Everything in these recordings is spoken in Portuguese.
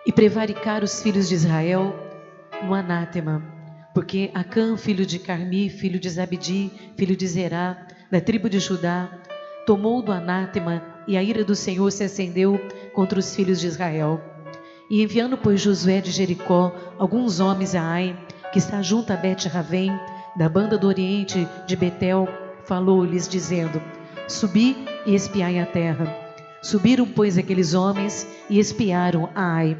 e prevaricar os filhos de Israel no anátema, porque Acã, filho de Carmi, filho de Zabdi, filho de Zerá, da tribo de Judá, tomou do anátema, e a ira do Senhor se acendeu contra os filhos de Israel. E enviando, pois, Josué de Jericó alguns homens a Ai, que está junto a Bet-Ravém, da banda do oriente de Betel, falou-lhes dizendo: subi e espiai a terra. Subiram, pois, aqueles homens e espiaram a Ai.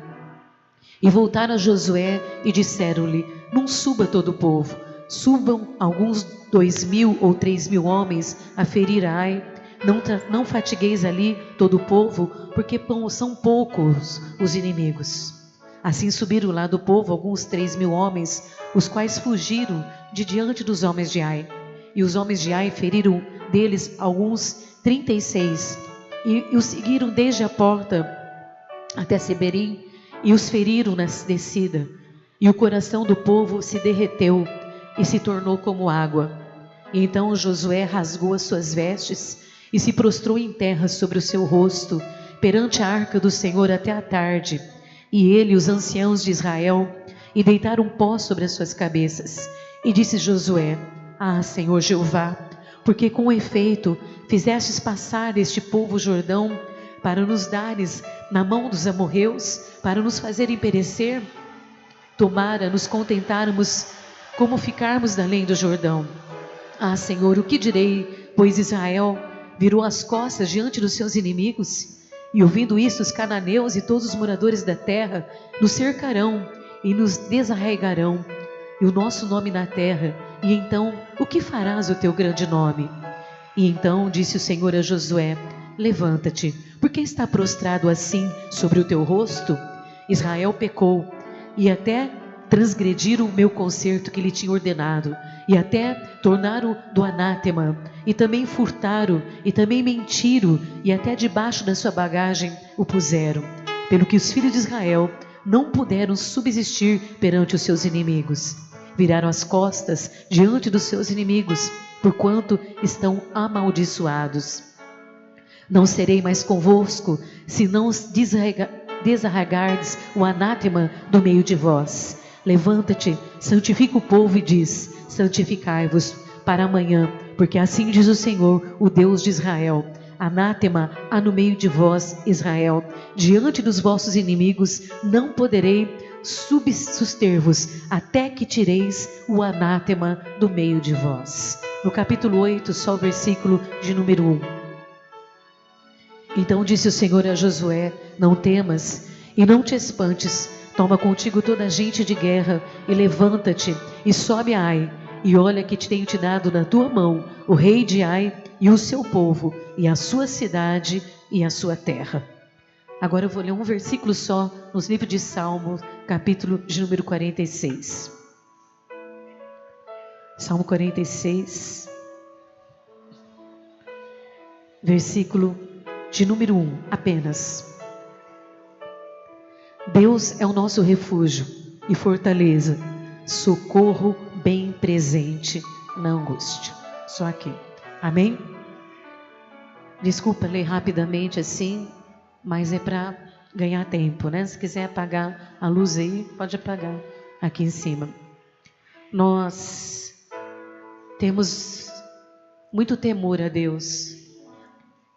E voltaram a Josué e disseram-lhe: não suba todo o povo, subam alguns 2.000 ou 3.000 homens a ferir a Ai. Não fatigueis ali todo o povo, porque são poucos os inimigos. Assim subiram lá do povo alguns 3.000 homens, os quais fugiram de diante dos homens de Ai. E os homens de Ai feriram deles alguns 36, e os seguiram desde a porta até Seberim, e os feriram na descida. E o coração do povo se derreteu e se tornou como água. E então Josué rasgou as suas vestes e se prostrou em terra sobre o seu rosto, perante a arca do Senhor até a tarde. E ele e os anciãos de Israel, e deitaram pó sobre as suas cabeças. E disse Josué: ah, Senhor Jeová, porque com efeito fizestes passar este povo o Jordão, para nos dares na mão dos amorreus, para nos fazerem perecer? Tomara nos contentarmos como ficarmos além do Jordão. Ah, Senhor, o que direi, pois Israel virou as costas diante dos seus inimigos? E ouvindo isso, os cananeus e todos os moradores da terra nos cercarão e nos desarraigarão, e o nosso nome na terra. E então, o que farás o teu grande nome? E então disse o Senhor a Josué: levanta-te, porque está prostrado assim sobre o teu rosto? Israel pecou, e até transgrediram o meu concerto que lhe tinha ordenado, e até tornaram do anátema, e também furtaram, e também mentiram, e até debaixo da sua bagagem o puseram, pelo que os filhos de Israel não puderam subsistir perante os seus inimigos. Viraram as costas diante dos seus inimigos, porquanto estão amaldiçoados. Não serei mais convosco, se não desarraigardes o anátema do meio de vós. Levanta-te, santifica o povo e diz: santificai-vos para amanhã, porque assim diz o Senhor, o Deus de Israel: anátema há no meio de vós, Israel. Diante dos vossos inimigos não poderei subsuster-vos, até que tireis o anátema do meio de vós. No capítulo 8, só o versículo de número 1. Então disse o Senhor a Josué: não temas e não te espantes, toma contigo toda a gente de guerra, e levanta-te, e sobe a Ai, e olha que te tenho te dado na tua mão o rei de Ai, e o seu povo, e a sua cidade, e a sua terra. Agora eu vou ler um versículo só, nos livros de Salmos, capítulo de número 46. Salmo 46, versículo de número 1, apenas. Deus é o nosso refúgio e fortaleza, socorro bem presente na angústia. Só aqui. Amém? Desculpa ler rapidamente assim, mas é para ganhar tempo, né? Se quiser apagar a luz aí, pode apagar aqui em cima. Nós temos muito temor a Deus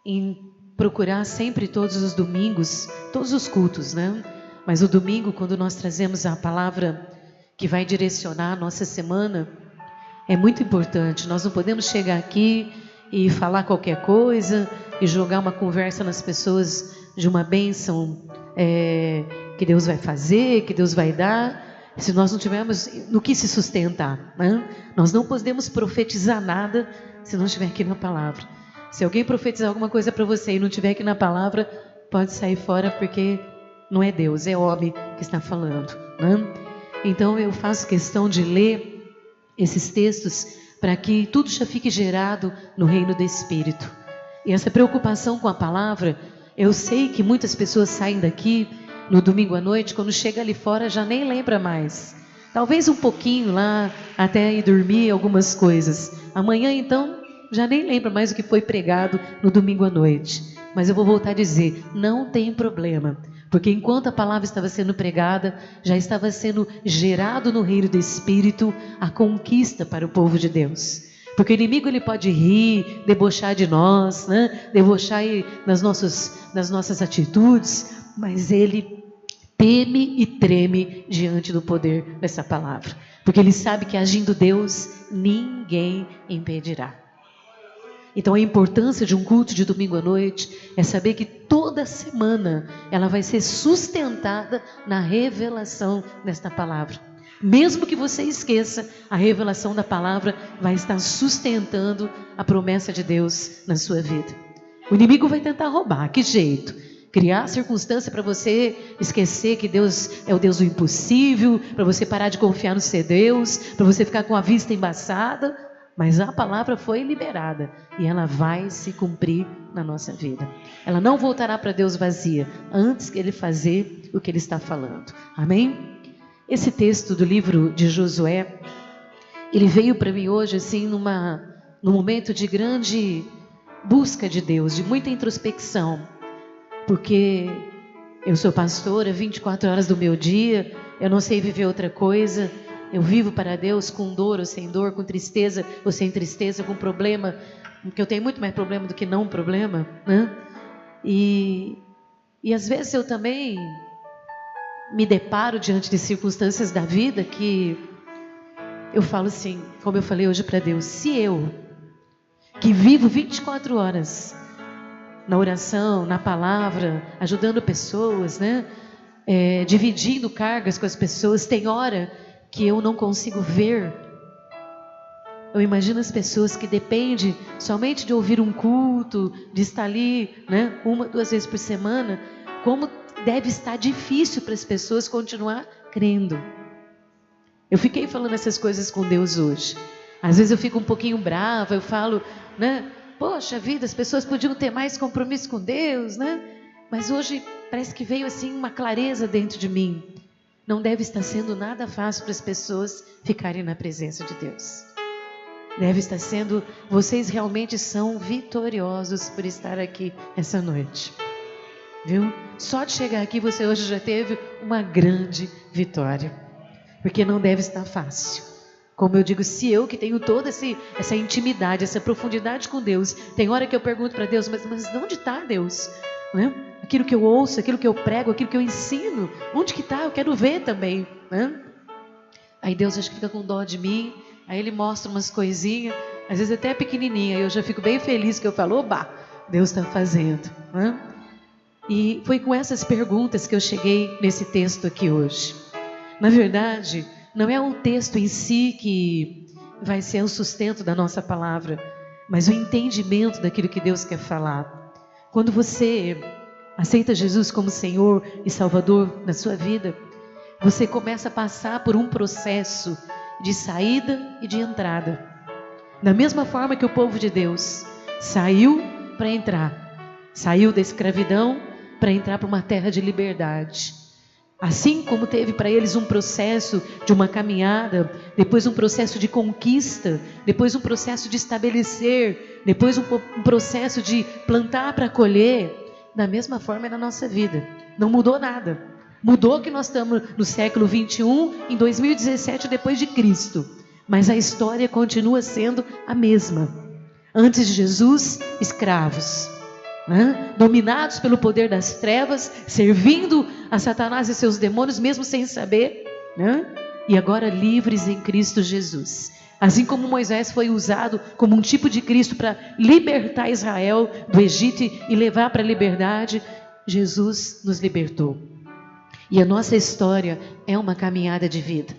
em procurar sempre todos os domingos, todos os cultos, né? Mas o domingo, quando nós trazemos a palavra que vai direcionar a nossa semana, é muito importante. Nós não podemos chegar aqui e falar qualquer coisa e jogar uma conversa nas pessoas de uma bênção que Deus vai fazer, que Deus vai dar, se nós não tivermos no que se sustentar, né? Nós não podemos profetizar nada se não estiver aqui na palavra. Se alguém profetizar alguma coisa para você e não estiver aqui na palavra, pode sair fora, porque não é Deus, é homem que está falando, né? Então eu faço questão de ler esses textos para que tudo já fique gerado no reino do Espírito. E essa preocupação com a palavra, eu sei que muitas pessoas saem daqui no domingo à noite, quando chega ali fora já nem lembra mais. Talvez um pouquinho lá, até ir dormir algumas coisas. Amanhã então já nem lembra mais o que foi pregado no domingo à noite. Mas eu vou voltar a dizer, não tem problema. Porque enquanto a palavra estava sendo pregada, já estava sendo gerado no reino do Espírito a conquista para o povo de Deus. Porque o inimigo ele pode rir, debochar de nós, né? Debochar nas nossas atitudes, mas ele teme e treme diante do poder dessa palavra. Porque ele sabe que agindo Deus, ninguém impedirá. Então a importância de um culto de domingo à noite é saber que toda semana ela vai ser sustentada na revelação desta palavra. Mesmo que você esqueça, a revelação da palavra vai estar sustentando a promessa de Deus na sua vida. O inimigo vai tentar roubar, que jeito? Criar circunstância para você esquecer que Deus é o Deus do impossível, para você parar de confiar no seu Deus, para você ficar com a vista embaçada. Mas a palavra foi liberada e ela vai se cumprir na nossa vida. Ela não voltará para Deus vazia antes que Ele fazer o que Ele está falando. Amém? Esse texto do livro de Josué, ele veio para mim hoje assim num momento de grande busca de Deus, de muita introspecção. Porque eu sou pastora 24 horas do meu dia, eu não sei viver outra coisa. Eu vivo para Deus com dor ou sem dor, com tristeza ou sem tristeza, com problema, porque eu tenho muito mais problema do que não problema, né? E às vezes eu também me deparo diante de circunstâncias da vida que eu falo assim, como eu falei hoje para Deus, se eu, que vivo 24 horas na oração, na palavra, ajudando pessoas, né? Dividindo cargas com as pessoas, tem hora que eu não consigo ver. Eu imagino as pessoas que dependem somente de ouvir um culto, de estar ali, né, 1, 2 vezes por semana, como deve estar difícil para as pessoas continuar crendo. Eu fiquei falando essas coisas com Deus hoje. Às vezes eu fico um pouquinho brava, eu falo, né, poxa vida, as pessoas podiam ter mais compromisso com Deus, né? Mas hoje parece que veio assim uma clareza dentro de mim. Não deve estar sendo nada fácil para as pessoas ficarem na presença de Deus. Deve estar sendo, vocês realmente são vitoriosos por estar aqui essa noite. Viu? Só de chegar aqui você hoje já teve uma grande vitória. Porque não deve estar fácil. Como eu digo, se eu que tenho toda essa intimidade, essa profundidade com Deus, tem hora que eu pergunto para Deus, mas onde está Deus? Né? Aquilo que eu ouço, aquilo que eu prego, aquilo que eu ensino, onde que está? Eu quero ver também, né? Aí Deus acho que fica com dó de mim, aí Ele mostra umas coisinhas, às vezes até pequenininha, aí eu já fico bem feliz que eu falo, oba, Deus está fazendo, né? E foi com essas perguntas que eu cheguei nesse texto aqui hoje. Na verdade, não é um texto em si que vai ser o sustento da nossa palavra, mas o entendimento daquilo que Deus quer falar. Quando você aceita Jesus como Senhor e Salvador na sua vida, você começa a passar por um processo de saída e de entrada. Da mesma forma que o povo de Deus saiu para entrar, saiu da escravidão para entrar para uma terra de liberdade. Assim como teve para eles um processo de uma caminhada, depois um processo de conquista, depois um processo de estabelecer, depois um processo de plantar para colher, da mesma forma é na nossa vida. Não mudou nada. Mudou que nós estamos no século 21, em 2017 depois de Cristo. Mas a história continua sendo a mesma. Antes de Jesus, escravos, né? Dominados pelo poder das trevas, servindo a Satanás e seus demônios, mesmo sem saber, né? E agora livres em Cristo Jesus. Assim como Moisés foi usado como um tipo de Cristo para libertar Israel do Egito e levar para a liberdade, Jesus nos libertou. E a nossa história é uma caminhada de vida.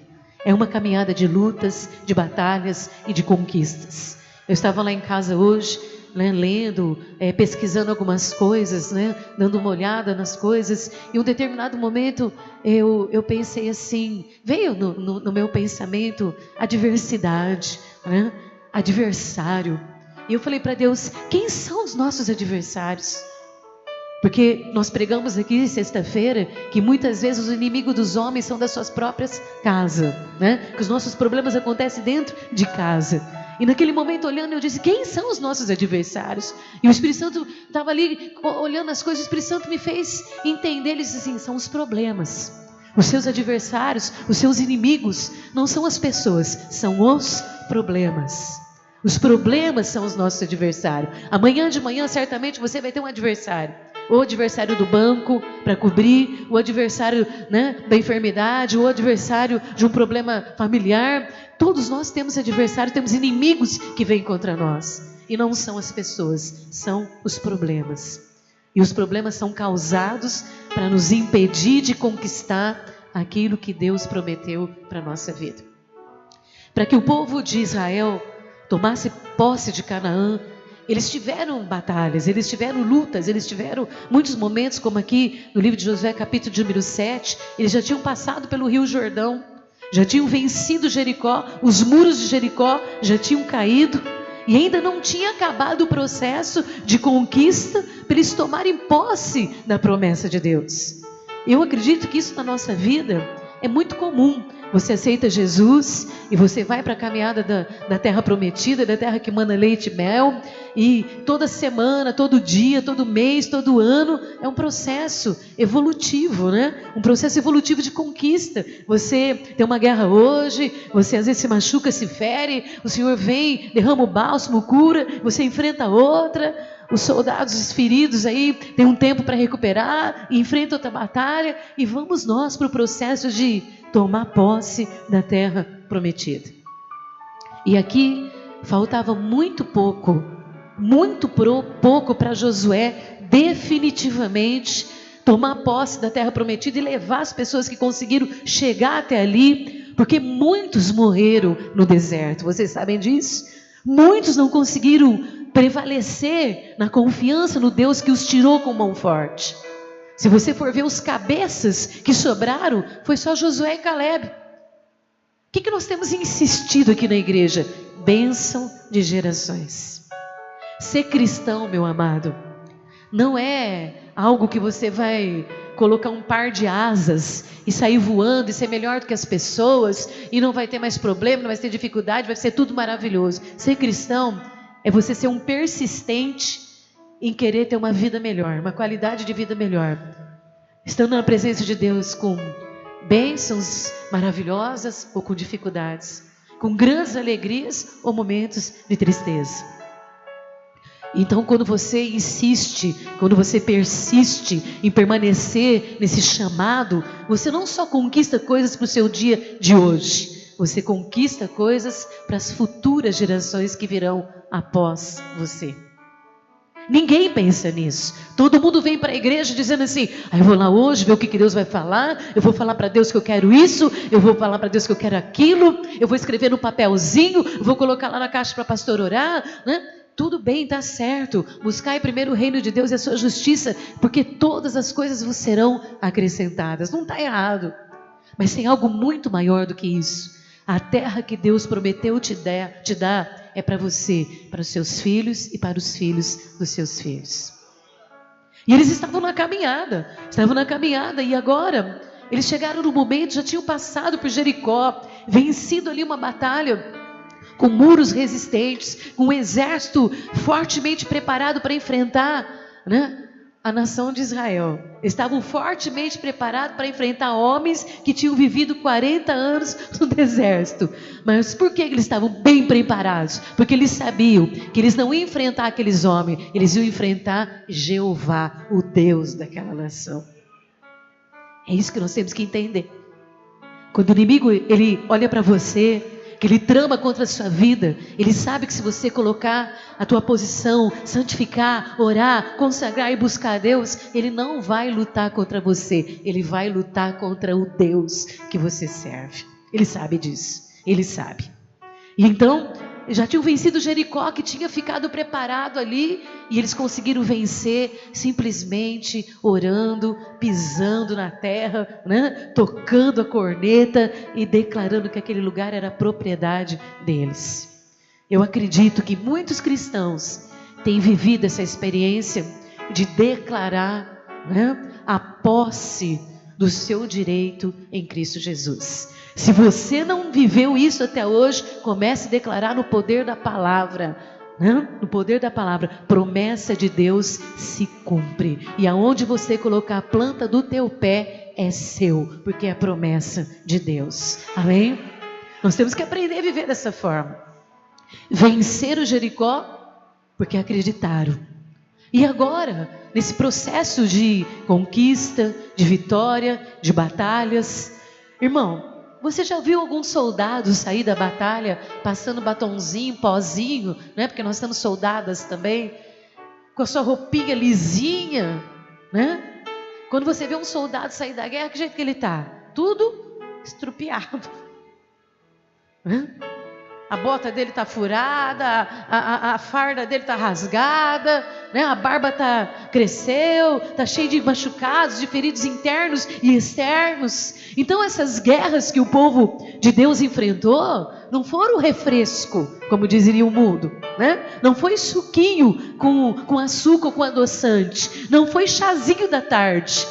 É uma caminhada de lutas, de batalhas e de conquistas. Eu estava lá em casa hoje, né, lendo, pesquisando algumas coisas, né, dando uma olhada nas coisas, e em um determinado momento eu pensei assim, veio no meu pensamento adversidade, né, adversário, e eu falei para Deus, quem são os nossos adversários? Porque nós pregamos aqui sexta-feira que muitas vezes os inimigos dos homens são das suas próprias casas, né? Que os nossos problemas acontecem dentro de casa. E naquele momento, olhando, eu disse: quem são os nossos adversários? E o Espírito Santo estava ali olhando as coisas. O Espírito Santo me fez entender. Ele disse assim: são os problemas. Os seus adversários, os seus inimigos, não são as pessoas, são os problemas. Os problemas são os nossos adversários. Amanhã de manhã, certamente, você vai ter um adversário. O adversário do banco para cobrir, o adversário, da enfermidade, o adversário de um problema familiar. Todos nós temos adversários, temos inimigos que vêm contra nós. E não são as pessoas, são os problemas. E os problemas são causados para nos impedir de conquistar aquilo que Deus prometeu para a nossa vida. Para que o povo de Israel tomasse posse de Canaã, eles tiveram batalhas, eles tiveram lutas, eles tiveram muitos momentos, como aqui no livro de Josué, capítulo de número 7, eles já tinham passado pelo Rio Jordão, já tinham vencido Jericó, os muros de Jericó já tinham caído, e ainda não tinha acabado o processo de conquista para eles tomarem posse da promessa de Deus. Eu acredito que isso na nossa vida é muito comum. Você aceita Jesus e você vai para a caminhada da terra prometida, da terra que mana leite e mel, e toda semana, todo dia, todo mês, todo ano é um processo evolutivo, Um processo evolutivo de conquista. Você tem uma guerra hoje, você às vezes se machuca, se fere, o Senhor vem, derrama o bálsamo, cura, você enfrenta outra. Os soldados, os feridos aí, tem um tempo para recuperar e enfrenta outra batalha, e vamos nós para o processo de tomar posse da terra prometida. E aqui faltava muito pouco para Josué definitivamente tomar posse da terra prometida e levar as pessoas que conseguiram chegar até ali, porque muitos morreram no deserto, vocês sabem disso? Muitos não conseguiram prevalecer na confiança no Deus que os tirou com mão forte. Se você for ver os cabeças que sobraram, foi só Josué e Calebe. O que nós temos insistido aqui na igreja? Bênção de gerações. Ser cristão, meu amado, não é algo que você vai colocar um par de asas e sair voando e ser melhor do que as pessoas e não vai ter mais problema, não vai ter dificuldade, vai ser tudo maravilhoso. Ser cristão é você ser um persistente em querer ter uma vida melhor, uma qualidade de vida melhor, estando na presença de Deus com bênçãos maravilhosas ou com dificuldades, com grandes alegrias ou momentos de tristeza. Então, quando você insiste, quando você persiste em permanecer nesse chamado, você não só conquista coisas para o seu dia de hoje, você conquista coisas para as futuras gerações que virão após você. Ninguém pensa nisso. Todo mundo vem para a igreja dizendo assim: eu vou lá hoje ver o que Deus vai falar, eu vou falar para Deus que eu quero isso, eu vou falar para Deus que eu quero aquilo, eu vou escrever no papelzinho, eu vou colocar lá na caixa para pastor orar, Tudo bem, está certo. Buscai primeiro o reino de Deus e a sua justiça, porque todas as coisas vos serão acrescentadas. Não está errado, mas tem algo muito maior do que isso. A terra que Deus prometeu te dar é para você, para os seus filhos e para os filhos dos seus filhos. E eles estavam na caminhada, e agora eles chegaram no momento, já tinham passado por Jericó, vencido ali uma batalha, com muros resistentes, com um exército fortemente preparado para enfrentar, a nação de Israel. Estavam fortemente preparados para enfrentar homens que tinham vivido 40 anos no deserto. Mas por que eles estavam bem preparados? Porque eles sabiam que eles não iam enfrentar aqueles homens, eles iam enfrentar Jeová, o Deus daquela nação. É isso que nós temos que entender. Quando o inimigo ele olha para você, que ele trama contra a sua vida, ele sabe que se você colocar a tua posição, santificar, orar, consagrar e buscar a Deus, ele não vai lutar contra você, ele vai lutar contra o Deus que você serve. Ele sabe disso, ele sabe. E então, já tinham vencido Jericó, que tinha ficado preparado ali, e eles conseguiram vencer simplesmente orando, pisando na terra, tocando a corneta e declarando que aquele lugar era propriedade deles. Eu acredito que muitos cristãos têm vivido essa experiência de declarar a posse do seu direito em Cristo Jesus. Se você não viveu isso até hoje, comece a declarar no poder da palavra. No poder da palavra, promessa de Deus se cumpre. E aonde você colocar a planta do teu pé é seu, porque é promessa de Deus. Amém? Nós temos que aprender a viver dessa forma. Vencer o Jericó, porque acreditaram. E agora, nesse processo de conquista, de vitória, de batalhas, irmão, você já viu algum soldado sair da batalha passando batonzinho, pozinho, né? Porque nós temos soldadas também, com a sua roupinha lisinha, né? Quando você vê um soldado sair da guerra, que jeito que ele está? Tudo estrupiado, né? A bota dele está furada, a farda dele está rasgada, né? A barba cresceu, está cheia de machucados, de feridos internos e externos. Então essas guerras que o povo de Deus enfrentou, não foram refresco, como diria o mundo, né? Não foi suquinho com açúcar ou com adoçante, não foi chazinho da tarde.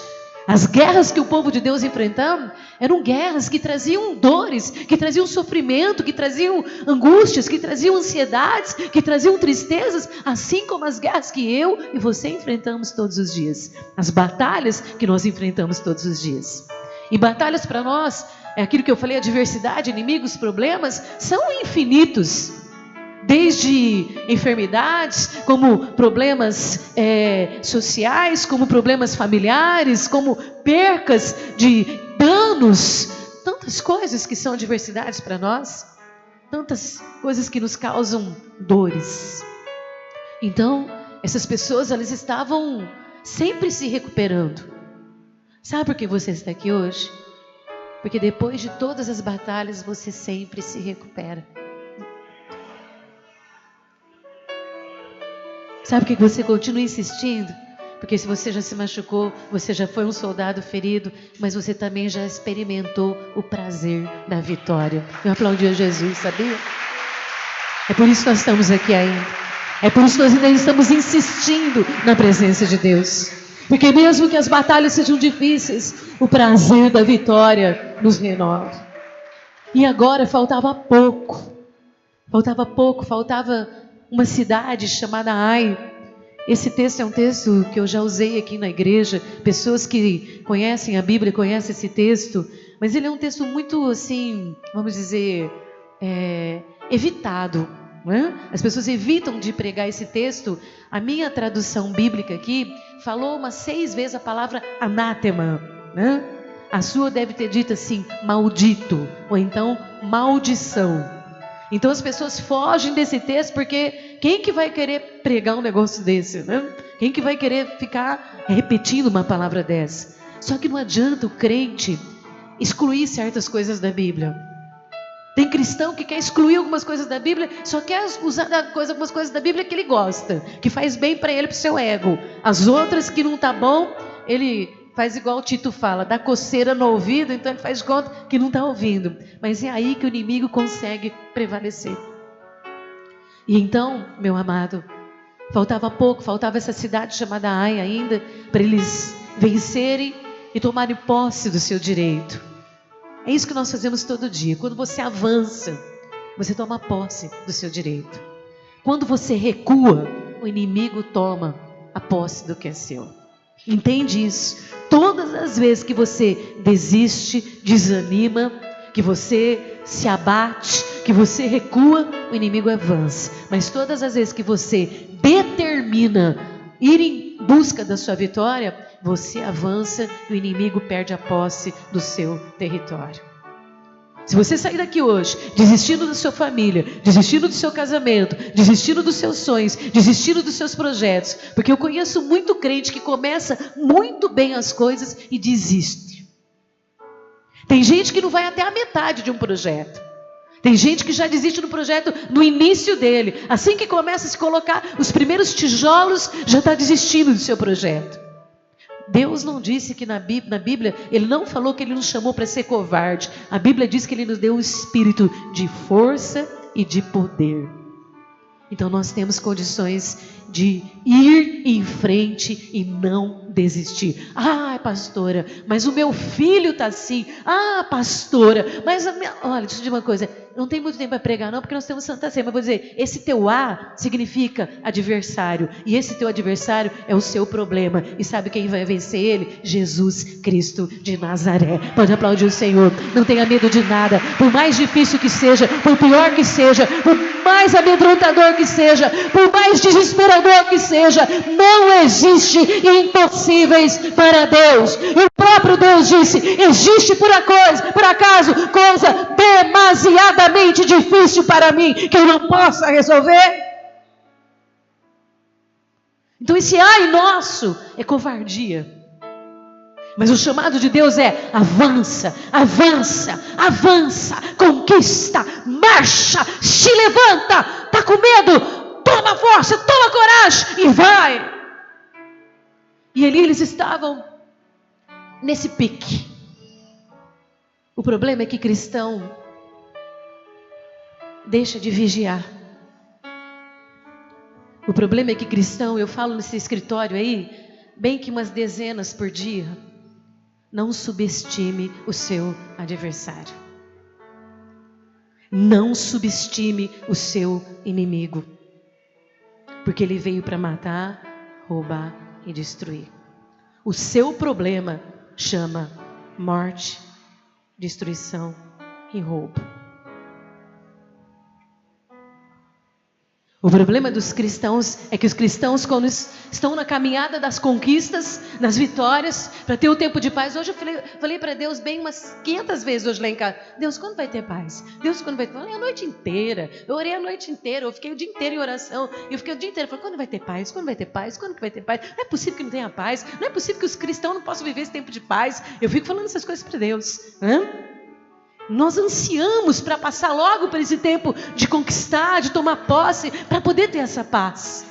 As guerras que o povo de Deus enfrentava eram guerras que traziam dores, que traziam sofrimento, que traziam angústias, que traziam ansiedades, que traziam tristezas, assim como as guerras que eu e você enfrentamos todos os dias. As batalhas que nós enfrentamos todos os dias. E batalhas para nós, é aquilo que eu falei, a diversidade, inimigos, problemas, são infinitos. Desde enfermidades, como problemas sociais, como problemas familiares, como percas de danos, tantas coisas que são adversidades para nós, tantas coisas que nos causam dores. Então, essas pessoas, elas estavam sempre se recuperando. Sabe por que você está aqui hoje? Porque depois de todas as batalhas, você sempre se recupera. Sabe por que você continua insistindo? Porque se você já se machucou, você já foi um soldado ferido, mas você também já experimentou o prazer da vitória. Eu aplaudi a Jesus, sabia? É por isso que nós estamos aqui ainda. É por isso que nós ainda estamos insistindo na presença de Deus. Porque mesmo que as batalhas sejam difíceis, o prazer da vitória nos renova. E agora faltava pouco. Faltava uma cidade chamada Ai. Esse texto é um texto que eu já usei aqui na igreja. Pessoas que conhecem a Bíblia conhecem esse texto, mas ele é um texto muito assim, vamos dizer, evitado, né? As pessoas evitam de pregar esse texto. A minha tradução bíblica aqui falou umas 6 vezes a palavra anátema, né? A sua deve ter dito assim, maldito, ou então maldição. Então as pessoas fogem desse texto, porque quem que vai querer pregar um negócio desse, né? Quem que vai querer ficar repetindo uma palavra dessa? Só que não adianta o crente excluir certas coisas da Bíblia. Tem cristão que quer excluir algumas coisas da Bíblia, só quer usar algumas coisas da Bíblia que ele gosta, que faz bem para ele, para o seu ego. As outras que não tá bom, ele faz igual o Tito fala, dá coceira no ouvido, então ele faz de conta que não está ouvindo. Mas é aí que o inimigo consegue prevalecer. E então, meu amado, faltava pouco, faltava essa cidade chamada Ai ainda, para eles vencerem e tomarem posse do seu direito. É isso que nós fazemos todo dia. Quando você avança, você toma posse do seu direito. Quando você recua, o inimigo toma a posse do que é seu. Entende isso? Todas as vezes que você desiste, desanima, que você se abate, que você recua, o inimigo avança. Mas todas as vezes que você determina ir em busca da sua vitória, você avança e o inimigo perde a posse do seu território. Se você sair daqui hoje, desistindo da sua família, desistindo do seu casamento, desistindo dos seus sonhos, desistindo dos seus projetos, porque eu conheço muito crente que começa muito bem as coisas e desiste. Tem gente que não vai até a metade de um projeto. Tem gente que já desiste do projeto no início dele. Assim que começa a se colocar os primeiros tijolos, já está desistindo do seu projeto. Deus não disse que na Bíblia, Ele não falou que Ele nos chamou para ser covarde. A Bíblia diz que Ele nos deu um espírito de força e de poder. Então nós temos condições de ir em frente e não desistir. Ah, pastora, mas o meu filho está assim. Ah, pastora, mas a minha... Olha, deixa eu dizer uma coisa. Não tem muito tempo para pregar não, porque nós temos Santa Ceia. Mas vou dizer, esse teu A significa adversário. E esse teu adversário é o seu problema. E sabe quem vai vencer ele? Jesus Cristo de Nazaré. Pode aplaudir o Senhor. Não tenha medo de nada. Por mais difícil que seja, por pior que seja, por mais amedrontador que seja, por mais desesperador que seja, não existe impossíveis para Deus. E o próprio Deus disse: existe por acaso coisa demasiadamente difícil para mim que eu não possa resolver? Então esse ai nosso é covardia. Mas o chamado de Deus é: avança, avança, avança, conquista, marcha, se levanta, está com medo, toma força, toma coragem e vai. E ali eles estavam nesse pique. O problema é que cristão deixa de vigiar. O problema é que cristão, eu falo nesse escritório aí, bem que umas dezenas por dia. Não subestime o seu adversário. Não subestime o seu inimigo. Porque ele veio para matar, roubar e destruir. O seu problema chama morte, destruição e roubo. O problema dos cristãos é que os cristãos, quando estão na caminhada das conquistas, das vitórias, para ter o tempo de paz. Hoje eu falei para Deus bem umas 500 vezes hoje lá em casa: Deus, quando vai ter paz? Deus, quando vai ter paz? Eu falei a noite inteira, eu orei a noite inteira, eu fiquei o dia inteiro em oração, eu fiquei o dia inteiro, falei: quando vai ter paz? Quando vai ter paz? Quando que vai ter paz? Não é possível que não tenha paz, não é possível que os cristãos não possam viver esse tempo de paz. Eu fico falando essas coisas para Deus. Nós ansiamos para passar logo por esse tempo de conquistar, de tomar posse, para poder ter essa paz.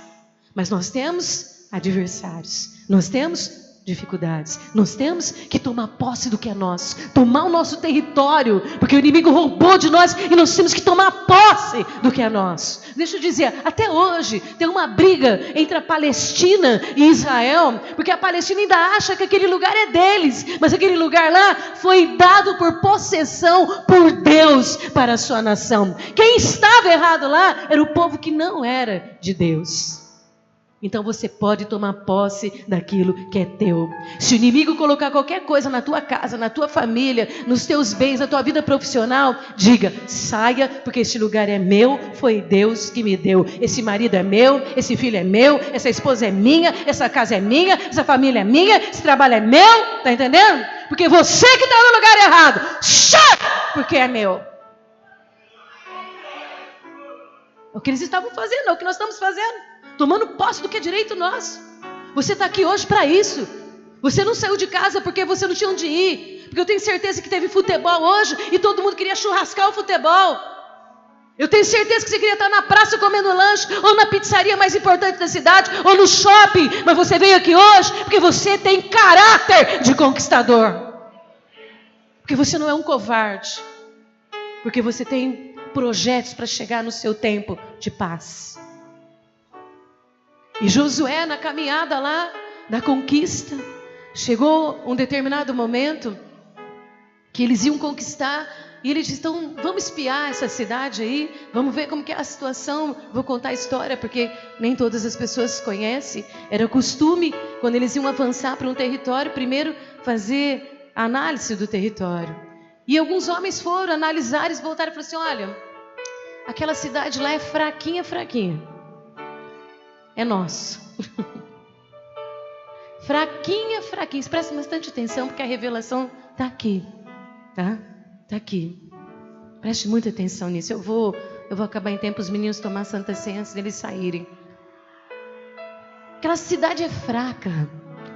Mas nós temos adversários, nós temos dificuldades, nós temos que tomar posse do que é nosso, tomar o nosso território, porque o inimigo roubou de nós e nós temos que tomar posse do que é nosso. Deixa eu dizer, até hoje tem uma briga entre a Palestina e Israel, porque a Palestina ainda acha que aquele lugar é deles, mas aquele lugar lá foi dado por possessão por Deus para a sua nação. Quem estava errado lá era o povo que não era de Deus. Então você pode tomar posse daquilo que é teu. Se o inimigo colocar qualquer coisa na tua casa, na tua família, nos teus bens, na tua vida profissional, diga: saia, porque este lugar é meu, foi Deus que me deu. Esse marido é meu, esse filho é meu, essa esposa é minha, essa casa é minha, essa família é minha, esse trabalho é meu, está entendendo? Porque você que está no lugar errado, sai, porque é meu. O que eles estavam fazendo, é o que nós estamos fazendo. Tomando posse do que é direito nosso. Você está aqui hoje para isso. Você não saiu de casa porque você não tinha onde ir. Porque eu tenho certeza que teve futebol hoje e todo mundo queria churrascar o futebol. Eu tenho certeza que você queria estar na praça comendo lanche, ou na pizzaria mais importante da cidade, ou no shopping. Mas você veio aqui hoje porque você tem caráter de conquistador. Porque você não é um covarde. Porque você tem projetos para chegar no seu tempo de paz. E Josué, na caminhada lá da conquista, chegou um determinado momento que eles iam conquistar, e eles disse: então vamos espiar essa cidade aí, vamos ver como que é a situação. Vou contar a história porque nem todas as pessoas conhecem. Era costume, quando eles iam avançar para um território, primeiro fazer a análise do território. E alguns homens foram analisar, eles voltaram e falaram assim: olha, aquela cidade lá é fraquinha, fraquinha. É nosso. Fraquinha, fraquinha. Presta bastante atenção, porque a revelação está aqui. Tá? Está aqui. Preste muita atenção nisso. Eu vou acabar em tempo os meninos tomar Santa Ceia antes deles saírem. Aquela cidade é fraca.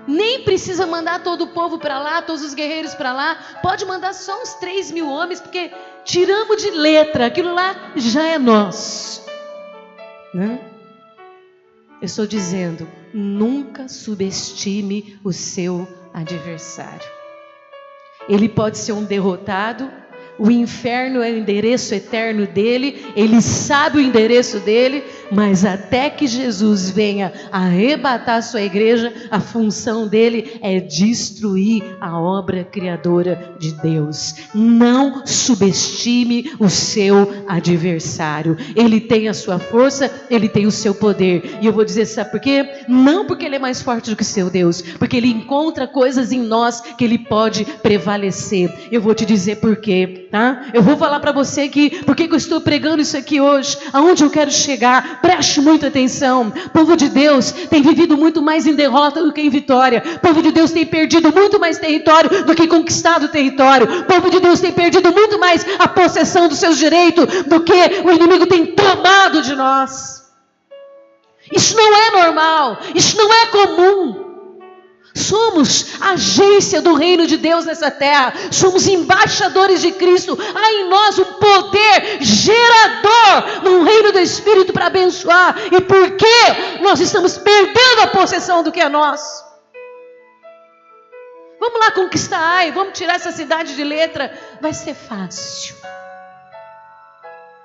Nem precisa mandar todo o povo para lá, todos os guerreiros para lá. Pode mandar só uns 3.000 homens, porque tiramos de letra. Aquilo lá já é nosso. Né? Eu estou dizendo, nunca subestime o seu adversário. Ele pode ser um derrotado, O inferno é o endereço eterno dele, ele sabe o endereço dele, mas até que Jesus venha arrebatar a sua igreja, a função dele é destruir a obra criadora de Deus. Não subestime o seu adversário. Ele tem a sua força, ele tem o seu poder. E eu vou dizer, sabe por quê? Não porque ele é mais forte do que o seu Deus, porque ele encontra coisas em nós que ele pode prevalecer. Eu vou te dizer por quê. Tá? Eu vou falar para você aqui, porque eu estou pregando isso aqui hoje, aonde eu quero chegar, preste muita atenção. O povo de Deus tem vivido muito mais em derrota do que em vitória. O povo de Deus tem perdido muito mais território do que conquistado território. O povo de Deus tem perdido muito mais a possessão dos seus direitos do que o inimigo tem tomado de nós. Isso não é normal, isso não é comum. Somos agência do reino de Deus nessa terra. Somos embaixadores de Cristo. Há em nós um poder gerador no reino do Espírito para abençoar. E por que nós estamos perdendo a possessão do que é nosso? Vamos lá conquistar Ai, vamos tirar essa cidade de letra. Vai ser fácil.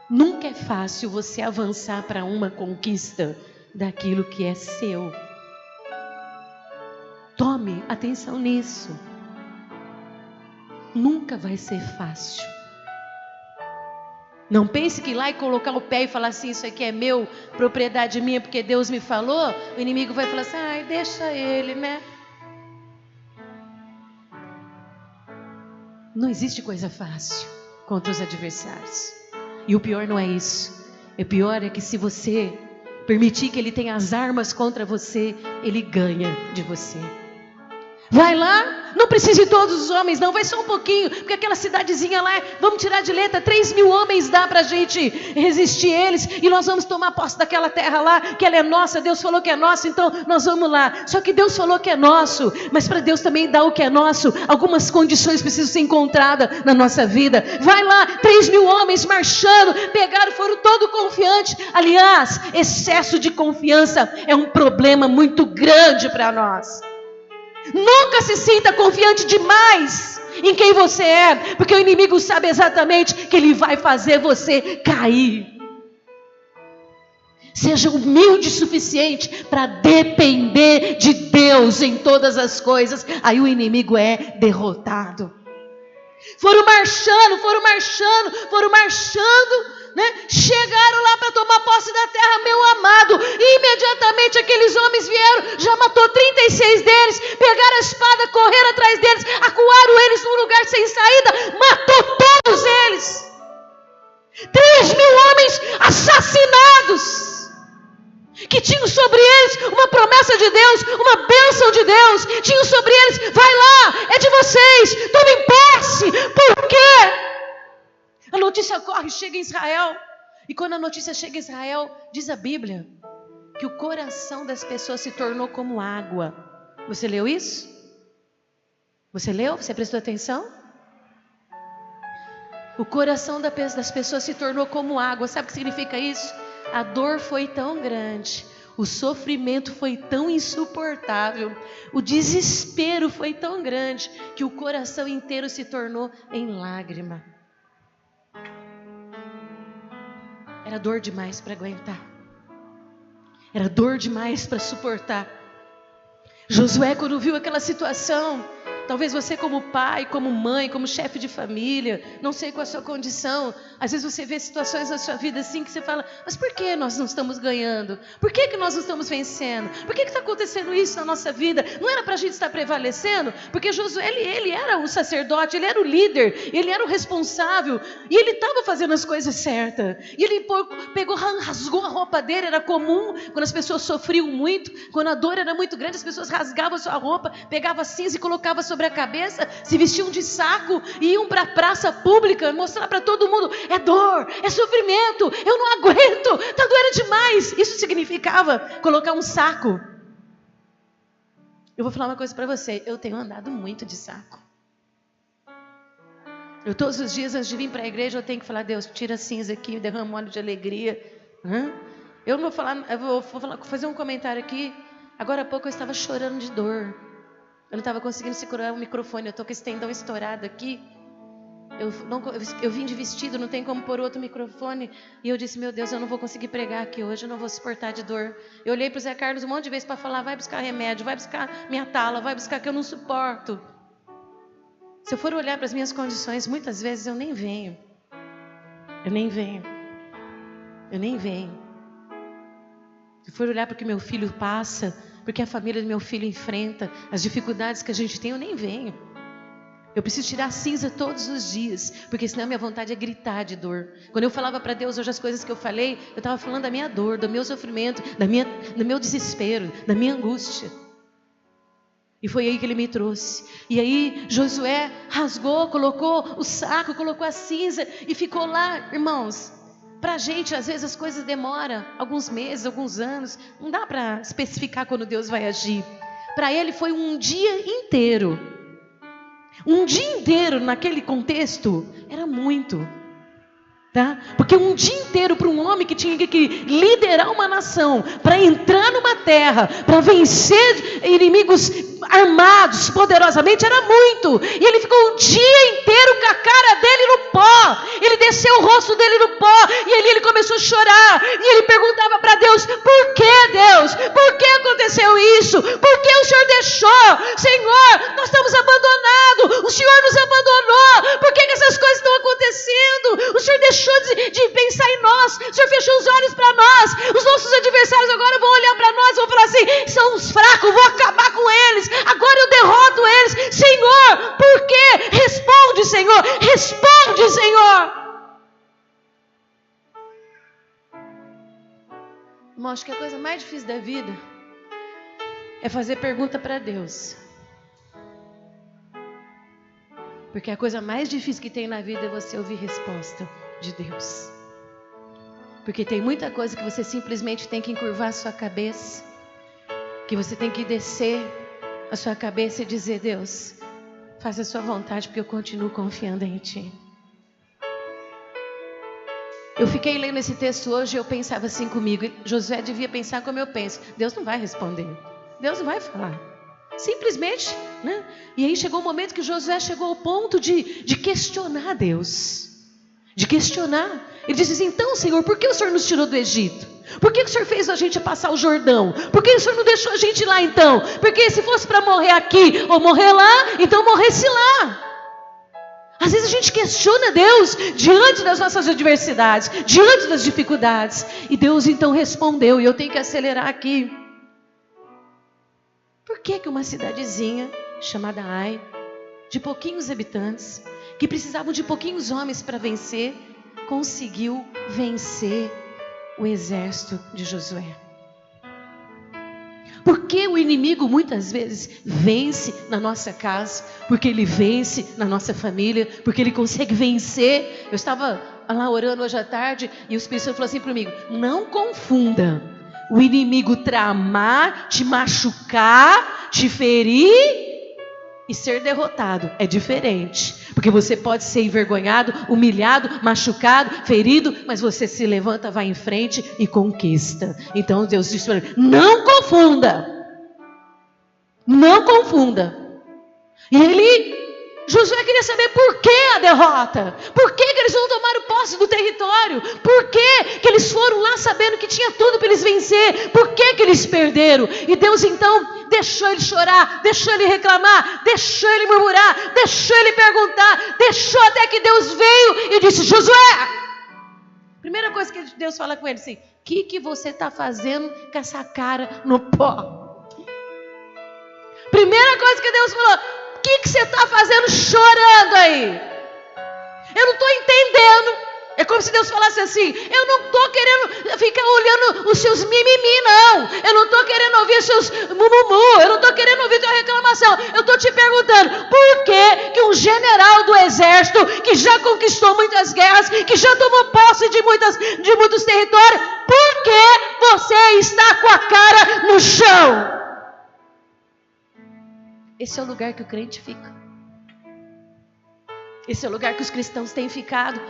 Nunca é fácil você avançar para uma conquista daquilo que é seu. Tome atenção nisso. Nunca vai ser fácil. Não pense que ir lá e colocar o pé e falar assim, isso aqui é meu, propriedade minha, porque Deus me falou. O inimigo vai falar assim, ai, deixa ele, né? Não existe coisa fácil contra os adversários. E o pior não é isso. O pior é que se você permitir que ele tenha as armas contra você, ele ganha de você. Vai lá, não precisa de todos os homens não, vai só um pouquinho, porque aquela cidadezinha lá, vamos tirar de letra, 3.000 homens dá pra gente resistir eles, e nós vamos tomar posse daquela terra lá, que ela é nossa, Deus falou que é nossa, então nós vamos lá. Só que Deus falou que é nosso, mas para Deus também dar o que é nosso, algumas condições precisam ser encontradas na nossa vida. Vai lá, 3.000 homens marchando, pegaram, foram todos confiantes. Aliás, excesso de confiança é um problema muito grande para nós. Nunca se sinta confiante demais em quem você é, porque o inimigo sabe exatamente que ele vai fazer você cair. Seja humilde o suficiente para depender de Deus em todas as coisas, aí o inimigo é derrotado. Foram marchando, né? Chegaram lá para tomar posse da terra, meu amado. E imediatamente aqueles homens vieram, já matou 36 deles, pegaram a espada, correram atrás deles, acuaram eles num lugar sem saída, matou todos eles. 3.000 homens assassinados, que tinham sobre eles uma promessa de Deus, uma bênção de Deus, tinham sobre eles, vai lá, é de vocês, tomem posse. Por quê? A notícia corre, chega em Israel, e quando a notícia chega em Israel, diz a Bíblia, que o coração das pessoas se tornou como água. Você leu isso? Você leu? Você prestou atenção? O coração das pessoas se tornou como água. Sabe o que significa isso? A dor foi tão grande, o sofrimento foi tão insuportável, o desespero foi tão grande, que o coração inteiro se tornou em lágrima. Era dor demais para aguentar. Era dor demais para suportar. Josué, quando viu aquela situação, talvez você como pai, como mãe, como chefe de família, não sei qual a sua condição, às vezes você vê situações na sua vida assim que você fala, mas por que nós não estamos ganhando? Por que nós não estamos vencendo? Por que está acontecendo isso na nossa vida? Não era para a gente estar prevalecendo? Porque Josué, ele era o sacerdote, ele era o líder, ele era o responsável, e ele estava fazendo as coisas certas. E ele pegou, rasgou a roupa dele, era comum, quando as pessoas sofriam muito, quando a dor era muito grande, as pessoas rasgavam a sua roupa, pegavam cinza e colocavam sobre a cabeça, se vestiam de saco e iam para a praça pública mostrar para todo mundo, é dor, é sofrimento, eu não aguento, está doendo demais. Isso significava colocar um saco. Eu vou falar uma coisa para você, eu tenho andado muito de saco. Eu todos os dias antes de vir para a igreja eu tenho que falar, Deus, tira a cinza aqui, derrama um óleo de alegria. Eu não vou falar, fazer um comentário aqui. Agora há pouco eu estava chorando de dor. Eu não estava conseguindo segurar o microfone, eu estou com esse tendão estourado aqui. eu vim de vestido, não tem como pôr outro microfone. E eu disse, meu Deus, eu não vou conseguir pregar aqui hoje, eu não vou suportar de dor. Eu olhei para o Zé Carlos um monte de vezes para falar, vai buscar remédio, vai buscar minha tala, vai buscar que eu não suporto. Se eu for olhar para as minhas condições, muitas vezes eu nem venho. Eu nem venho. Se eu for olhar para o que meu filho passa, porque a família do meu filho enfrenta, as dificuldades que a gente tem, eu nem venho. Eu preciso tirar a cinza todos os dias, porque senão a minha vontade é gritar de dor. Quando eu falava para Deus hoje as coisas que eu falei, eu estava falando da minha dor, do meu sofrimento, do meu desespero, da minha angústia. E foi aí que Ele me trouxe. E aí Josué rasgou, colocou o saco, colocou a cinza e ficou lá, irmãos. Para a gente, às vezes as coisas demoram alguns meses, alguns anos. Não dá para especificar quando Deus vai agir. Para ele foi um dia inteiro. Um dia inteiro naquele contexto era muito. Tá? Porque um dia inteiro para um homem que tinha que liderar uma nação, para entrar numa terra, para vencer inimigos armados poderosamente, era muito. E ele ficou um dia inteiro com a cara dele no pó. Ele desceu o rosto dele no pó. E ali ele começou a chorar. E ele perguntava para Deus, por que Deus? Por que aconteceu isso? Por que o Senhor deixou? Senhor, nós estamos abandonados. O Senhor nos abandonou. Por que essas coisas estão acontecendo? O Senhor deixou de pensar em nós. O Senhor fechou os olhos para nós. Os nossos adversários agora vão olhar para nós e vão falar assim, são os fracos, vou acabar com eles. Agora eu derroto eles. Senhor, por quê? Responde, Senhor. Responde, Senhor. Irmão, acho que a coisa mais difícil da vida é fazer pergunta para Deus. Porque a coisa mais difícil que tem na vida é você ouvir resposta de Deus. Porque tem muita coisa que você simplesmente tem que encurvar a sua cabeça, que você tem que descer a sua cabeça e dizer, Deus, faça a sua vontade, porque eu continuo confiando em Ti. Eu fiquei lendo esse texto hoje e eu pensava assim comigo, Josué devia pensar como eu penso, Deus não vai responder, Deus não vai falar. Simplesmente, né? E aí chegou o momento que Josué chegou ao ponto de questionar Deus. De questionar. Ele disse assim, então Senhor, por que o Senhor nos tirou do Egito? Por que o Senhor fez a gente passar o Jordão? Por que o Senhor não deixou a gente lá então? Porque se fosse para morrer aqui ou morrer lá, então morresse lá. Às vezes a gente questiona Deus diante das nossas adversidades, diante das dificuldades. E Deus então respondeu, e eu tenho que acelerar aqui. Por que uma cidadezinha chamada Ai, de pouquinhos habitantes, que precisavam de pouquinhos homens para vencer, conseguiu vencer o exército de Josué? Porque o inimigo muitas vezes vence na nossa casa, porque ele vence na nossa família, porque ele consegue vencer. Eu estava lá orando hoje à tarde e o Espírito Santo falou assim para mim, não confunda o inimigo tramar, te machucar, te ferir e ser derrotado. É diferente, porque você pode ser envergonhado, humilhado, machucado, ferido, mas você se levanta, vai em frente e conquista. Então Deus disse para ele, não confunda. Não confunda. E Josué queria saber por que a derrota. Por que eles não tomaram posse do território? Por que eles foram lá sabendo que tinha tudo para eles vencer? Por que eles perderam? E Deus então deixou ele chorar, deixou ele reclamar, deixou ele murmurar, deixou ele perguntar, deixou até que Deus veio e disse, Josué, primeira coisa que Deus fala com ele assim, o que você está fazendo com essa cara no pó? Primeira coisa que Deus falou, o que você está fazendo chorando aí? Eu não estou entendendo. É como se Deus falasse assim, eu não estou querendo ficar olhando os seus mimimi, não. Eu não estou querendo ouvir os seus mumumu. Eu não estou querendo ouvir tua reclamação. Eu estou te perguntando, por que um general do exército, que já conquistou muitas guerras, que já tomou posse de muitos territórios, por que você está com a cara no chão? Esse é o lugar que o crente fica. Esse é o lugar que os cristãos têm ficado.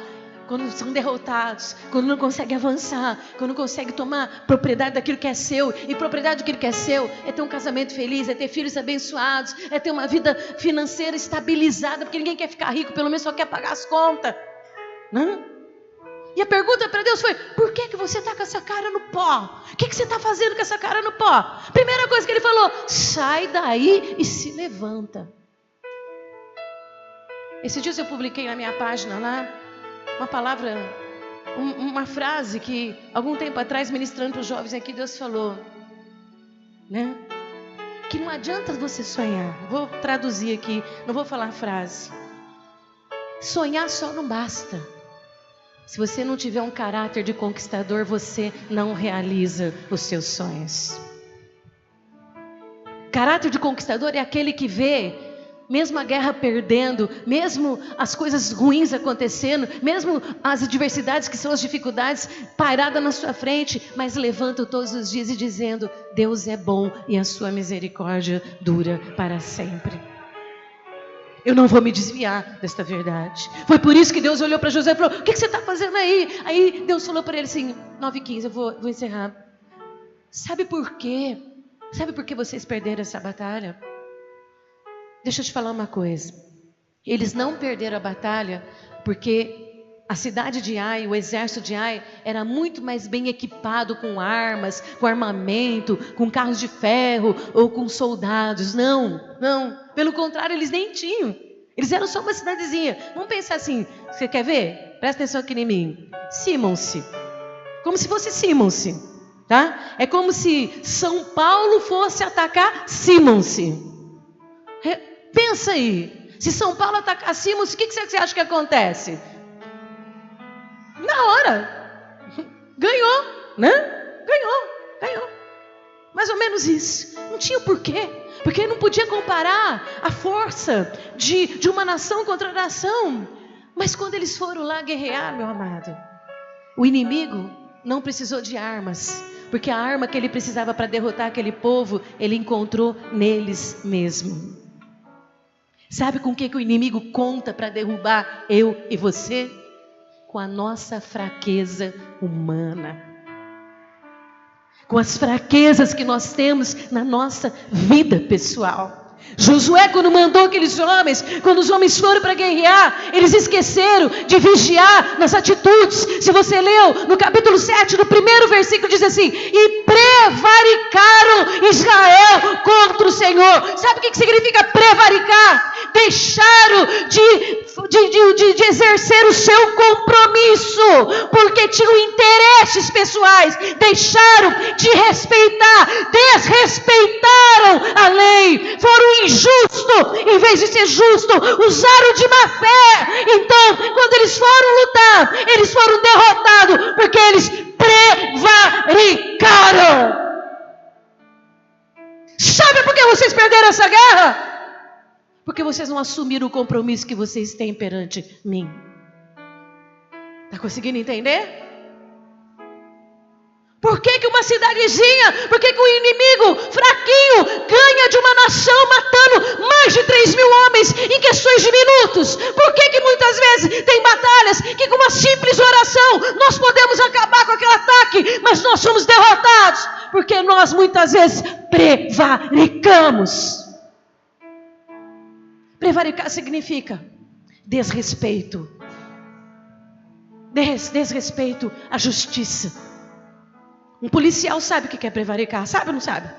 quando são derrotados, quando não conseguem avançar, quando não conseguem tomar propriedade daquilo que é seu. E propriedade daquilo que é seu é ter um casamento feliz, é ter filhos abençoados, é ter uma vida financeira estabilizada, porque ninguém quer ficar rico, pelo menos só quer pagar as contas. Não? E a pergunta para Deus foi: por que você está com essa cara no pó? O que você está fazendo com essa cara no pó? Primeira coisa que ele falou: sai daí e se levanta. Esses dias eu publiquei na minha página lá uma palavra, uma frase que algum tempo atrás, ministrando para os jovens aqui, Deus falou, né? Que não adianta você sonhar. Vou traduzir aqui, não vou falar a frase. Sonhar só não basta. Se você não tiver um caráter de conquistador, você não realiza os seus sonhos. Caráter de conquistador é aquele que vê, mesmo a guerra perdendo, mesmo as coisas ruins acontecendo, mesmo as adversidades que são as dificuldades paradas na sua frente, mas levanta todos os dias e dizendo: Deus é bom e a sua misericórdia dura para sempre. Eu não vou me desviar desta verdade. Foi por isso que Deus olhou para José e falou: o que você está fazendo aí? Aí Deus falou para ele assim, 9h15, eu vou encerrar. Sabe por quê? Sabe por que vocês perderam essa batalha? Deixa eu te falar uma coisa. Eles não perderam a batalha porque a cidade de Ai, o exército de Ai, era muito mais bem equipado com armas, com armamento, com carros de ferro ou com soldados. Não. Pelo contrário, eles nem tinham. Eles eram só uma cidadezinha. Vamos pensar assim, você quer ver? Presta atenção aqui em mim. Simons-se. Como se fosse Simons-se, tá? É como se São Paulo fosse atacar Simons-se. Pensa aí, se São Paulo atacar Simons, o que você acha que acontece? Na hora, ganhou, né? Ganhou. Mais ou menos isso. Não tinha porquê, porque não podia comparar a força de uma nação contra a nação. Mas quando eles foram lá guerrear, meu amado, o inimigo não precisou de armas, porque a arma que ele precisava para derrotar aquele povo, ele encontrou neles mesmo. Sabe com o que o inimigo conta para derrubar eu e você? Com a nossa fraqueza humana. Com as fraquezas que nós temos na nossa vida pessoal. Josué, quando mandou aqueles homens, quando os homens foram para guerrear, eles esqueceram de vigiar nas atitudes. Se você leu no capítulo 7, no primeiro versículo, diz assim: e prevaricaram Israel contra o Senhor. Sabe o que significa prevaricar? Deixaram de exercer o seu compromisso, porque tinham interesses pessoais. Deixaram de respeitar, desrespeitaram a lei, foram injustos, em vez de ser justo, usaram de má fé. Então, quando eles foram lutar, eles foram derrotados, porque eles prevaricaram. Sabe por que vocês perderam essa guerra? Porque vocês não assumiram o compromisso que vocês têm perante mim. Está conseguindo entender? Por que uma cidadezinha, por que o inimigo fraquinho ganha de uma nação matando mais de 3.000 homens em questões de minutos? Por que muitas vezes tem batalhas que com uma simples oração nós podemos acabar com aquele ataque, mas nós somos derrotados? Porque nós muitas vezes prevaricamos. Prevaricar significa desrespeito. Desrespeito à justiça. Um policial sabe o que é prevaricar, sabe ou não sabe?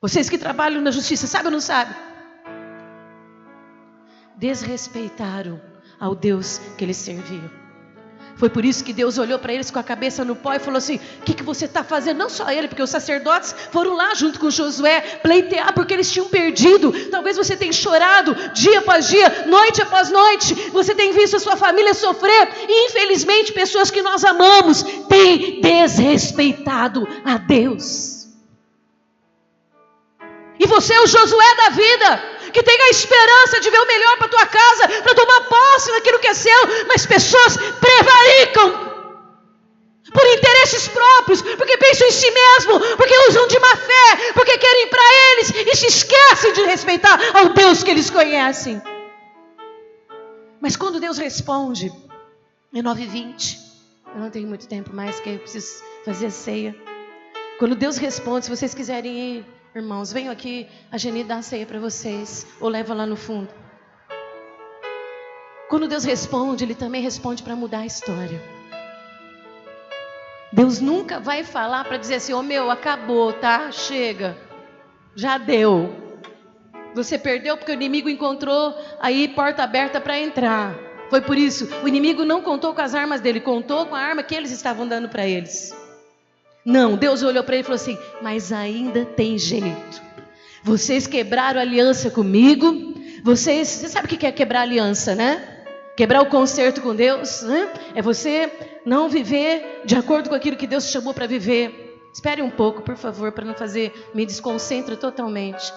Vocês que trabalham na justiça, sabe ou não sabe? Desrespeitaram ao Deus que eles serviam. Foi por isso que Deus olhou para eles com a cabeça no pó e falou assim: o que você está fazendo? Não só ele, porque os sacerdotes foram lá junto com Josué pleitear porque eles tinham perdido. Talvez você tenha chorado dia após dia, noite após noite. Você tem visto a sua família sofrer. E infelizmente pessoas que nós amamos têm desrespeitado a Deus. E você é o Josué da vida, que tem a esperança de ver o melhor para a tua casa, para tomar posse daquilo que é seu, mas pessoas prevaricam por interesses próprios, porque pensam em si mesmo, porque usam de má fé, porque querem para eles e se esquecem de respeitar ao Deus que eles conhecem. Mas quando Deus responde, É 9h20. Eu não tenho muito tempo mais, que eu preciso fazer a ceia. Quando Deus responde, se vocês quiserem ir, irmãos, venham aqui, a Geni dá a ceia para vocês, ou leva lá no fundo. Quando Deus responde, Ele também responde para mudar a história. Deus nunca vai falar para dizer assim, acabou, tá? Chega, já deu. Você perdeu porque o inimigo encontrou aí porta aberta para entrar. Foi por isso, o inimigo não contou com as armas dele, contou com a arma que eles estavam dando para eles. Não, Deus olhou para ele e falou assim, mas ainda tem jeito. Vocês quebraram a aliança comigo. Você sabe o que é quebrar aliança, né? Quebrar o concerto com Deus, né? É você não viver de acordo com aquilo que Deus te chamou para viver. Espere um pouco, por favor, para não fazer, me desconcentra totalmente.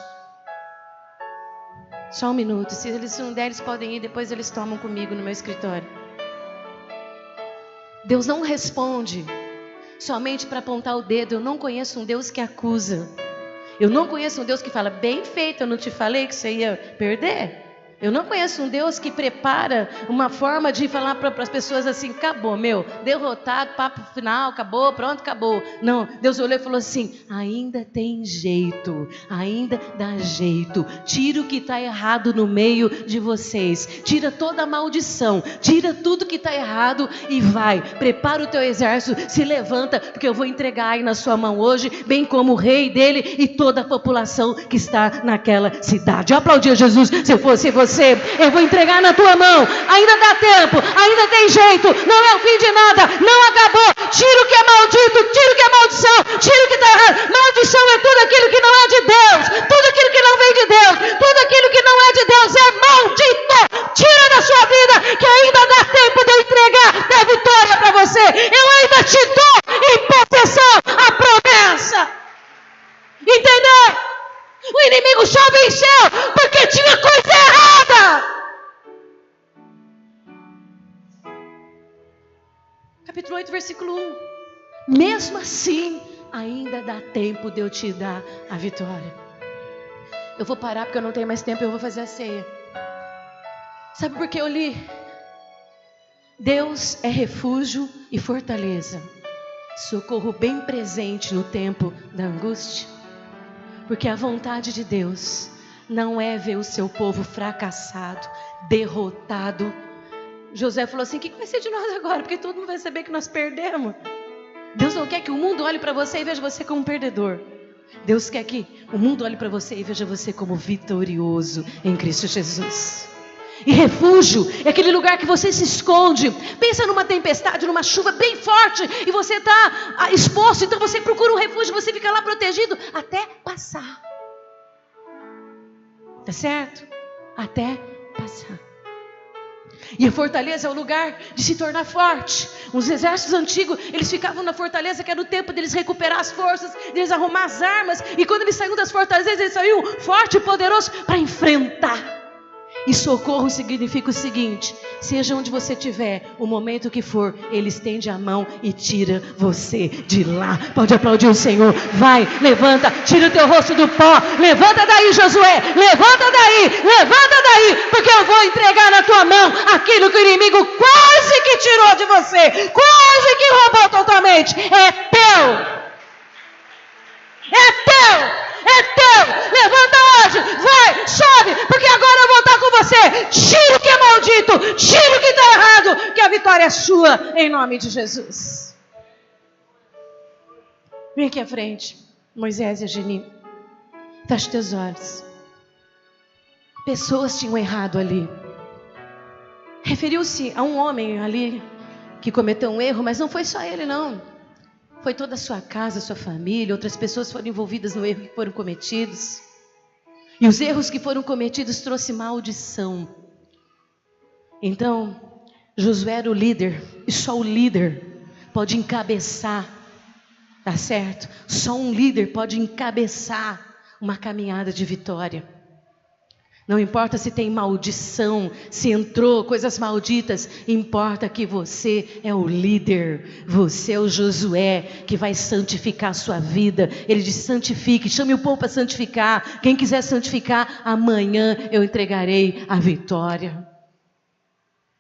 Só um minuto, se eles não der, eles podem ir, depois eles tomam comigo no meu escritório. Deus não responde somente para apontar o dedo. Eu não conheço um Deus que acusa. Eu não conheço um Deus que fala, bem feito, eu não te falei que você ia perder. Eu não conheço um Deus que prepara uma forma de falar para as pessoas assim, acabou, derrotado, papo final, acabou, pronto, acabou. Não, Deus olhou e falou assim, ainda tem jeito, ainda dá jeito. Tira o que está errado no meio de vocês, tira toda a maldição, tira tudo que está errado e vai, prepara o teu exército, se levanta, porque eu vou entregar aí na sua mão hoje, bem como o rei dele e toda a população que está naquela cidade. Eu aplaudia Jesus, se eu fosse você, eu vou entregar na tua mão, ainda dá tempo, ainda tem jeito, não é o fim de nada, não acabou. Tira o que é maldito, tira o que é maldição, tira o que está errado. Maldição é tudo aquilo que não é de Deus, tudo aquilo que não vem de Deus, tudo aquilo que não é de Deus é maldito. Tira da sua vida, que ainda dá tempo de eu entregar a vitória para você. Eu ainda te dou em possessão a promessa. Entendeu? O inimigo só venceu porque tinha coisa errada. Capítulo 8, versículo 1. Mesmo assim, ainda dá tempo de eu te dar a vitória. Eu vou parar porque eu não tenho mais tempo, eu vou fazer a ceia. Sabe por que eu li? Deus é refúgio e fortaleza, socorro bem presente no tempo da angústia. Porque a vontade de Deus não é ver o seu povo fracassado, derrotado. José falou assim, o que vai ser de nós agora? Porque todo mundo vai saber que nós perdemos. Deus não quer que o mundo olhe para você e veja você como um perdedor. Deus quer que o mundo olhe para você e veja você como vitorioso em Cristo Jesus. E refúgio é aquele lugar que você se esconde. Pensa numa tempestade, numa chuva bem forte, e você está exposto, então você procura um refúgio, você fica lá protegido até passar. Tá certo? Até passar. E a fortaleza é o lugar de se tornar forte. Os exércitos antigos, eles ficavam na fortaleza, que era o tempo deles recuperar as forças, deles arrumar as armas. E quando eles saíam das fortalezas, eles saíam forte e poderoso para enfrentar. E socorro significa o seguinte: seja onde você estiver, o momento que for, Ele estende a mão e tira você de lá. Pode aplaudir o Senhor. Vai, levanta, tira o teu rosto do pó. Levanta daí, Josué. Levanta daí, porque eu vou entregar na tua mão aquilo que o inimigo quase que tirou de você, quase que roubou totalmente. É teu. É teu. É teu, levanta hoje, vai, sobe, porque agora eu vou estar com você. Tira o que é maldito, tira o que está errado, que a vitória é sua, em nome de Jesus. Vem aqui à frente, Moisés e a Geni. Feche teus olhos. Pessoas tinham errado ali. Referiu-se a um homem ali que cometeu um erro, mas não foi só ele não. Foi toda a sua casa, a sua família, outras pessoas foram envolvidas no erro que foram cometidos. E os erros que foram cometidos trouxe maldição. Então, Josué era o líder, e só o líder pode encabeçar, tá certo? Só um líder pode encabeçar uma caminhada de vitória. Não importa se tem maldição, se entrou coisas malditas, importa que você é o líder, você é o Josué que vai santificar a sua vida. Ele diz: santifique, chame o povo para santificar. Quem quiser santificar, amanhã eu entregarei a vitória.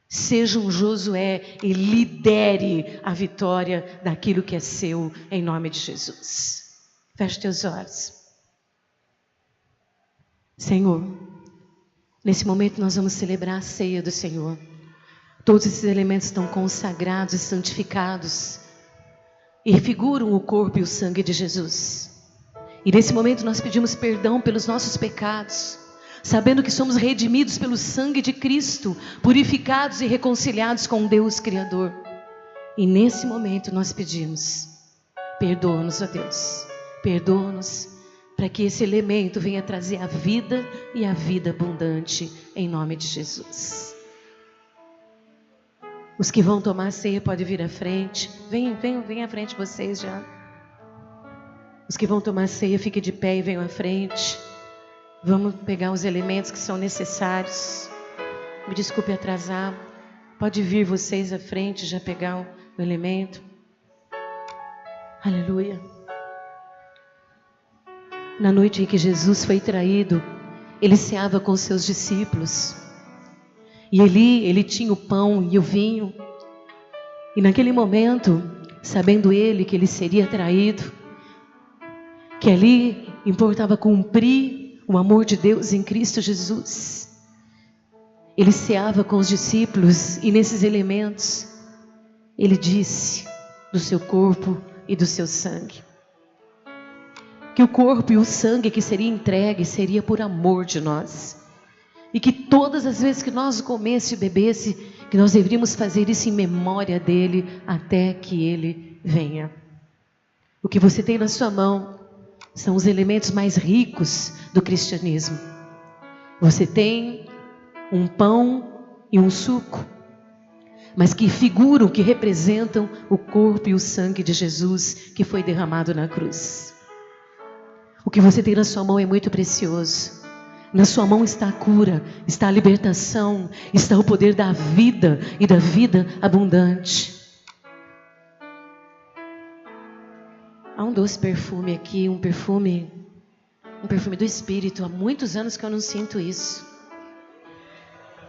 Seja um Josué e lidere a vitória daquilo que é seu, em nome de Jesus. Feche teus olhos. Senhor, nesse momento nós vamos celebrar a ceia do Senhor. Todos esses elementos estão consagrados e santificados e figuram o corpo e o sangue de Jesus. E nesse momento nós pedimos perdão pelos nossos pecados, sabendo que somos redimidos pelo sangue de Cristo, purificados e reconciliados com Deus Criador. E nesse momento nós pedimos, perdoa-nos, ó Deus, perdoa-nos, para que esse elemento venha trazer a vida e a vida abundante, em nome de Jesus. Os que vão tomar a ceia podem vir à frente. Vem à frente vocês já. Os que vão tomar a ceia, fiquem de pé e venham à frente. Vamos pegar os elementos que são necessários. Me desculpe atrasar. Pode vir vocês à frente já pegar o elemento. Aleluia. Na noite em que Jesus foi traído, ele ceava com seus discípulos. E ele tinha o pão e o vinho. E naquele momento, sabendo ele que ele seria traído, que ali importava cumprir o amor de Deus em Cristo Jesus, ele ceava com os discípulos e nesses elementos, ele disse do seu corpo e do seu sangue. Que o corpo e o sangue que seria entregue seria por amor de nós. E que todas as vezes que nós comesse e bebesse, que nós deveríamos fazer isso em memória dele até que ele venha. O que você tem na sua mão são os elementos mais ricos do cristianismo. Você tem um pão e um suco, mas que figuram, que representam o corpo e o sangue de Jesus que foi derramado na cruz. O que você tem na sua mão é muito precioso. Na sua mão está a cura, está a libertação, está o poder da vida e da vida abundante. Há um doce perfume aqui, um perfume do Espírito. Há muitos anos que eu não sinto isso.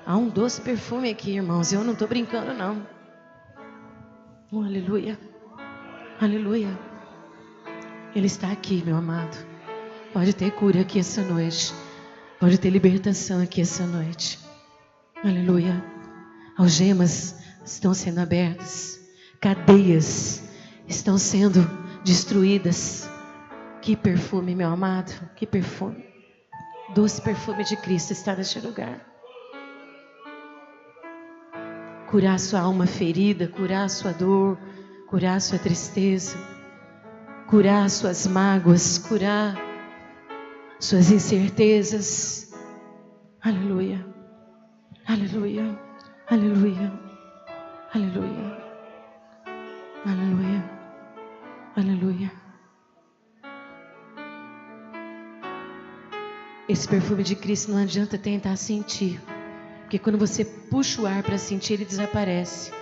Há um doce perfume aqui, irmãos. Eu não estou brincando, não. Aleluia. Aleluia. Ele está aqui, meu amado. Pode ter cura aqui essa noite. Pode ter libertação aqui essa noite. Aleluia. Algemas estão sendo abertas. Cadeias estão sendo destruídas. Que perfume, meu amado. Que perfume. Doce perfume de Cristo está neste lugar. Curar sua alma ferida, curar sua dor, curar sua tristeza, curar suas mágoas, curar suas incertezas. Aleluia, aleluia, aleluia, aleluia, aleluia, aleluia. Esse perfume de Cristo não adianta tentar sentir, porque quando você puxa o ar para sentir, ele desaparece.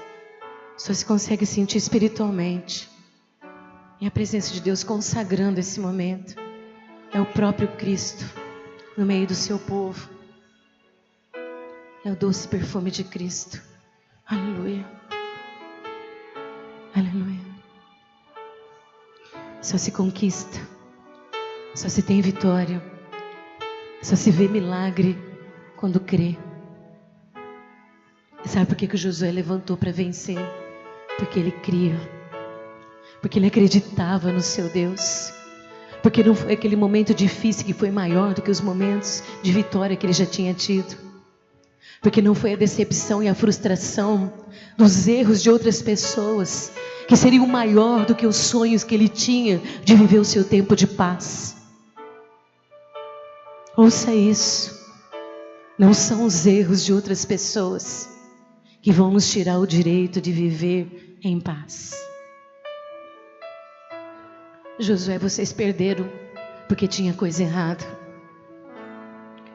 Só se consegue sentir espiritualmente. E a presença de Deus consagrando esse momento é o próprio Cristo no meio do seu povo. É o doce perfume de Cristo. Aleluia. Aleluia. Só se conquista, só se tem vitória, só se vê milagre quando crê. Sabe por que o Josué levantou para vencer? Porque ele cria, porque ele acreditava no seu Deus. Porque não foi aquele momento difícil que foi maior do que os momentos de vitória que ele já tinha tido. Porque não foi a decepção e a frustração dos erros de outras pessoas que seriam maior do que os sonhos que ele tinha de viver o seu tempo de paz. Ouça isso. Não são os erros de outras pessoas que vão nos tirar o direito de viver em paz. Josué, vocês perderam porque tinha coisa errada.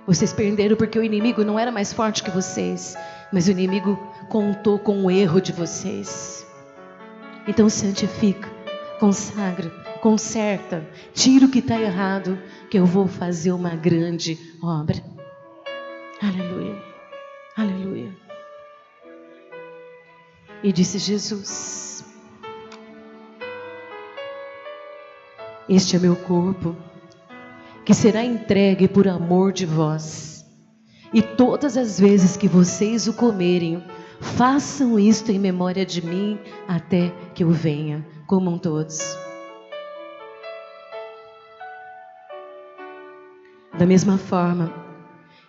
Vocês perderam porque o inimigo não era mais forte que vocês, mas o inimigo contou com o erro de vocês. Então santifica, consagra, conserta, tira o que está errado, que eu vou fazer uma grande obra. Aleluia, aleluia, e disse: Jesus, este é meu corpo, que será entregue por amor de vós. E todas as vezes que vocês o comerem, façam isto em memória de mim, até que eu venha. Comam todos. Da mesma forma,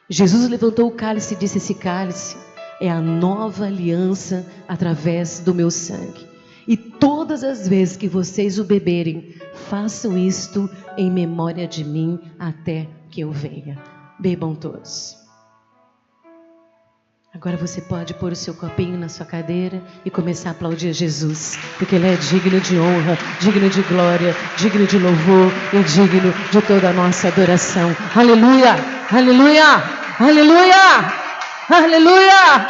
Jesus levantou o cálice e disse: esse cálice é a nova aliança através do meu sangue. E todas as vezes que vocês o beberem, façam isto em memória de mim, até que eu venha. Bebam todos. Agora você pode pôr o seu copinho na sua cadeira e começar a aplaudir Jesus, porque Ele é digno de honra, digno de glória, digno de louvor e digno de toda a nossa adoração. Aleluia, aleluia, aleluia, aleluia,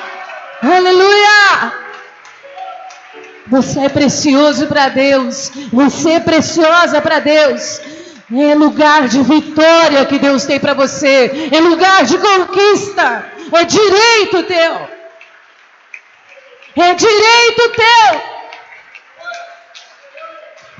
aleluia. Você é precioso para Deus, você é preciosa para Deus. É lugar de vitória que Deus tem para você, é lugar de conquista. É direito teu. É direito teu.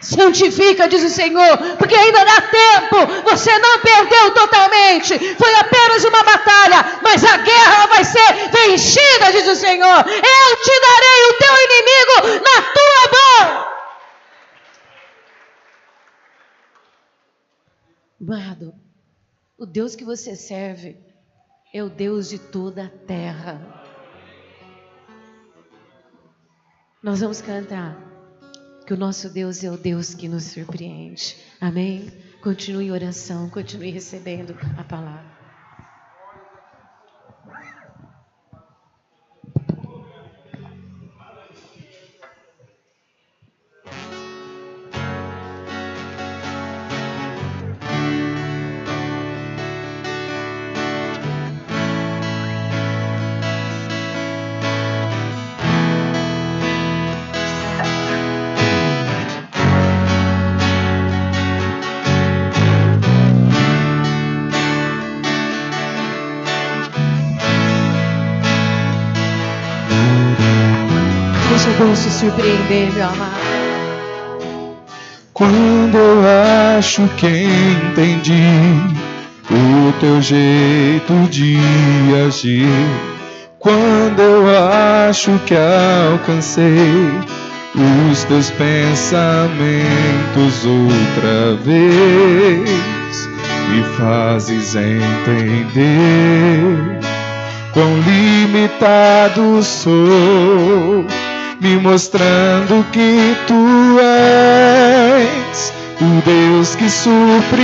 Santifica, diz o Senhor, porque ainda dá tempo. Você não perdeu totalmente. Foi apenas uma batalha, mas a guerra vai ser vencida, diz o Senhor. Eu te darei o teu inimigo na tua mão. Amado, o Deus que você serve é o Deus de toda a terra. Nós vamos cantar que o nosso Deus é o Deus que nos surpreende. Amém? Continue em oração, continue recebendo a palavra. Deus se surpreender, meu amado. Quando eu acho que entendi o teu jeito de agir, quando eu acho que alcancei os teus pensamentos outra vez, me fazes entender quão limitado sou, me mostrando que tu és o Deus que surpreende,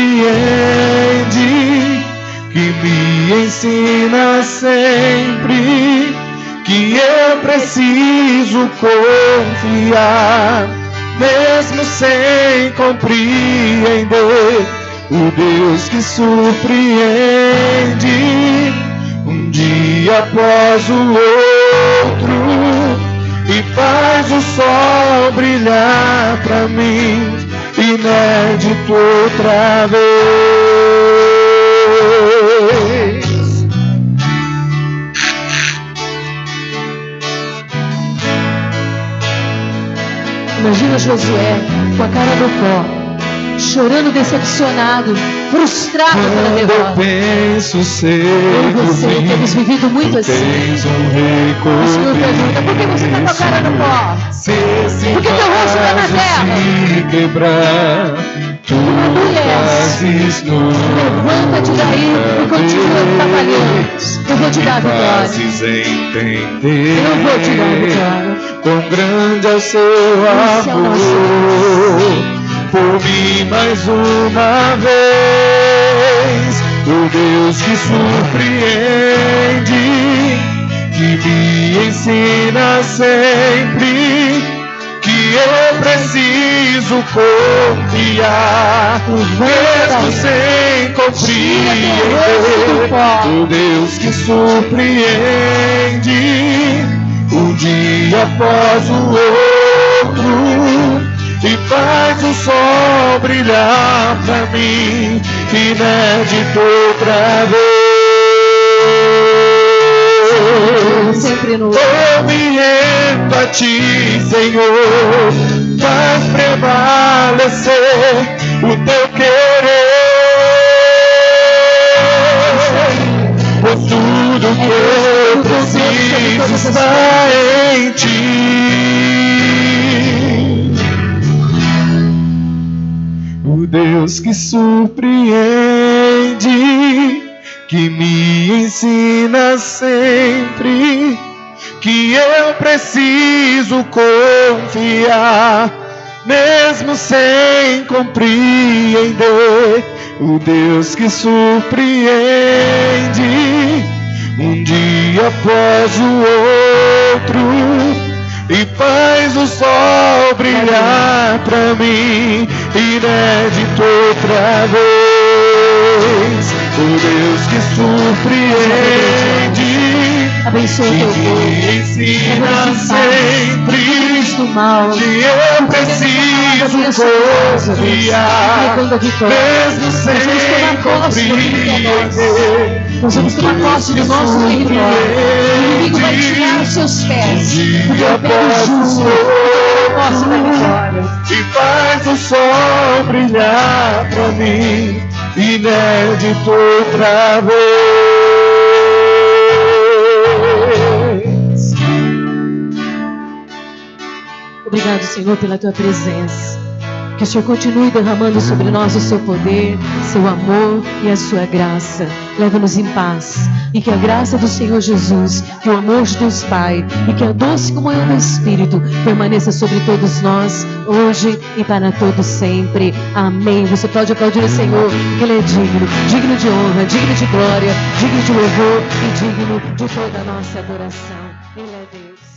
que me ensina sempre que eu preciso confiar, mesmo sem compreender, o Deus que surpreende, um dia após o outro, e faz o sol brilhar pra mim, inédito outra vez. Imagina Josué com a cara no pó, chorando, decepcionado, frustrado pela derrota. Penso ser eu e você temos vivido muito assim. O Senhor pergunta: por que você está com a cara no pó? Por que teu rosto está na terra? Levanta-te daí e continua trabalhando. Eu vou te dar a vitória. Eu vou te dar a vitória. Quão grande é o seu amor por mim mais uma vez, o Deus que surpreende, que me ensina sempre que eu preciso confiar, mesmo sem compreender, o Deus que surpreende, um dia após o outro, e faz o sol brilhar pra mim, inédito outra vez. Senhor, sempre no Eu me rendo a ti, Senhor, faz prevalecer o teu querer. Pois tudo que eu preciso está em ti. O Deus que surpreende, que me ensina sempre que eu preciso confiar, mesmo sem compreender. O Deus que surpreende, um dia após o outro, e faz o sol brilhar pra mim, inédito outra vez. O Deus que surpreende, abençoa o teu povo, me ensina sempre do mal, que eu preciso confiar, mesmo sem compreender. Nós vamos tomar posse do nosso território. O inimigo vai tirar os seus pés, porque eu pego justo posse da vitória. E faz o sol brilhar pra mim, inédito outra vez. Obrigado, Senhor, pela tua presença. Que o Senhor continue derramando sobre nós o seu poder, seu amor e a sua graça. Leva-nos em paz. E que a graça do Senhor Jesus, que o amor de Deus Pai e que a doce comunhão do Espírito permaneça sobre todos nós, hoje e para todos sempre. Amém. Você pode aplaudir o Senhor, que Ele é digno, digno de honra, digno de glória, digno de louvor e digno de toda a nossa adoração. Ele é Deus.